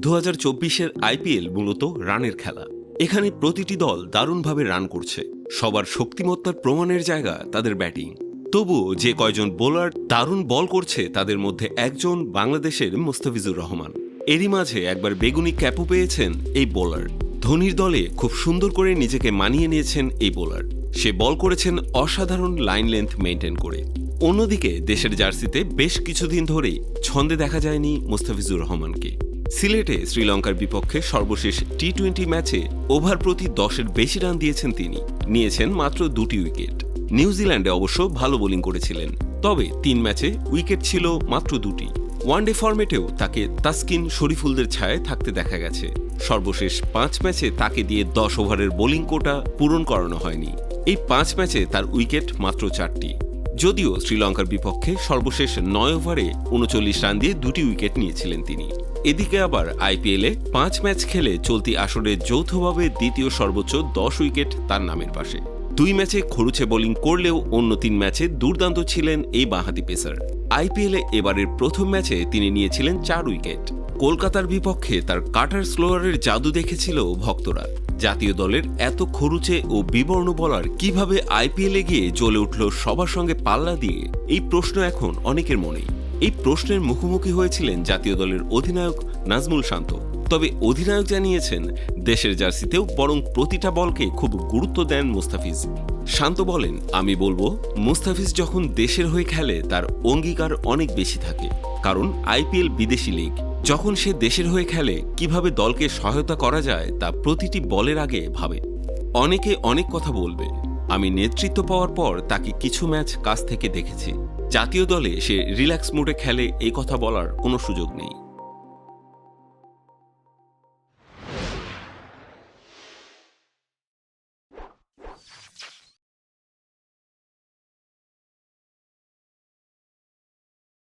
2024-এর IPL মূলত রানের খেলা। এখানে প্রতিটি দল দারুণভাবে রান করছে। সবার শক্তিমত্তার প্রমাণের জায়গা তাদের ব্যাটিং। তবুও যে কয়জন বোলার দারুণ বল করছে তাদের মধ্যে একজন বাংলাদেশের মুস্তাফিজুর রহমান। এরই মাঝে একবার বেগুনি ক্যাপও পেয়েছেন এই বোলার। ধোনির দলে খুব সুন্দর করে নিজেকে মানিয়ে নিয়েছেন এই বোলার। সে বল করেছেন অসাধারণ লাইন লেন্থ মেনটেন করে। অন্যদিকে দেশের জার্সিতে বেশ কিছুদিন ধরেই ছন্দে দেখা যায়নি মুস্তাফিজুর রহমানকে। সিলেটে শ্রীলঙ্কার বিপক্ষে সর্বশেষ টি-20 ম্যাচে ওভার প্রতি 10-এর বেশি রান দিয়েছেন তিনি। নিয়েছেন মাত্র 2টি উইকেট। নিউজিল্যান্ডে অবশ্য ভালো বোলিং করেছিলেন, তবে 3 ম্যাচে উইকেট ছিল মাত্র 2টি। ওয়ানডে ফরম্যাটেও তাকে তাসকিন শরীফুলদের ছায়ায় থাকতে দেখা গেছে। সর্বশেষ 5 ম্যাচে তাকে দিয়ে 10 ওভারের বোলিং কোটা পূরণ করানো হয়নি। এই 5 ম্যাচে তার উইকেট মাত্র 4টি। যদিও শ্রীলঙ্কার বিপক্ষে সর্বশেষ 9 ওভারে 39 রান দিয়ে 2টি উইকেট নিয়েছিলেন তিনি। এদিকে আবার আইপিএলে 5 ম্যাচ খেলে চলতি আসরে যৌথভাবে দ্বিতীয় সর্বোচ্চ 10 উইকেট তার নামের পাশে। 2 ম্যাচে খরুচে বোলিং করলেও অন্য 3 ম্যাচে দুর্দান্ত ছিলেন এই বাঁহাতি পেসার। আইপিএলে এবারের প্রথম ম্যাচে তিনি নিয়েছিলেন 4 উইকেট। কলকাতার বিপক্ষে তার কাটার স্লোয়ারের জাদু দেখেছিল ভক্তরা। জাতীয় দলের এত খরুচে ও বিবর্ণ বলার কিভাবে আইপিএলে গিয়ে জ্বলে উঠল সবার সঙ্গে পাল্লা দিয়ে, এই প্রশ্ন এখন অনেকের মনেই। এই প্রশ্নের মুখোমুখি হয়েছিলেন জাতীয় দলের অধিনায়ক নাজমুল শান্ত। তবে অধিনায়ক জানিয়েছেন দেশের জার্সিতেও বরং প্রতিটা বলকে খুব গুরুত্ব দেন মুস্তাফিজ। শান্ত বলেন, আমি বলবো মুস্তাফিজ যখন দেশের হয়ে খেলে তার অঙ্গীকার অনেক বেশি থাকে, কারণ আইপিএল বিদেশি লিগ। যখন সে দেশের হয়ে খেলে কিভাবে দলকে সহায়তা করা যায় তা প্রতিটি বলের আগে ভাবে। অনেকে অনেক কথা বলবে, আমি নেতৃত্ব পাওয়ার পর তাকে কিছু ম্যাচ কাছ থেকে দেখেছি। জাতীয় দলে সে রিল্যাক্স মুডে খেলে এই কথা বলার কোনো সুযোগ নেই।